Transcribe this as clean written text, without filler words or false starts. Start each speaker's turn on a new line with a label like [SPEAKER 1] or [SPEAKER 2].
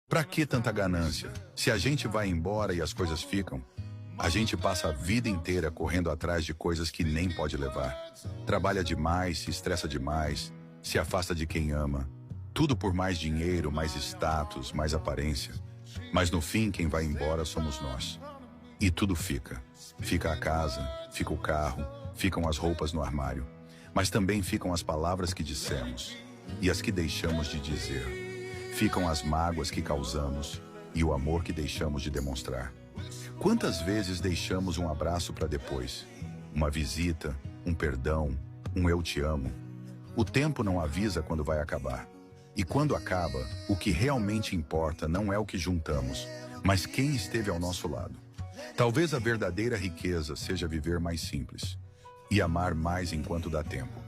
[SPEAKER 1] Pra que tanta ganância? Se a gente vai embora e as coisas ficam, a gente passa a vida inteira correndo atrás de coisas que nem pode levar. Trabalha demais, se estressa demais, se afasta de quem ama. Tudo por mais dinheiro, mais status, mais aparência. Mas no fim, quem vai embora somos nós. E tudo fica. Fica a casa, fica o carro, ficam as roupas no armário. Mas também ficam as palavras que dissemos e as que deixamos de dizer. Ficam as mágoas que causamos e o amor que deixamos de demonstrar. Quantas vezes deixamos um abraço para depois? Uma visita, um perdão, um eu te amo. O tempo não avisa quando vai acabar. E quando acaba, o que realmente importa não é o que juntamos, mas quem esteve ao nosso lado. Talvez a verdadeira riqueza seja viver mais simples e amar mais enquanto dá tempo.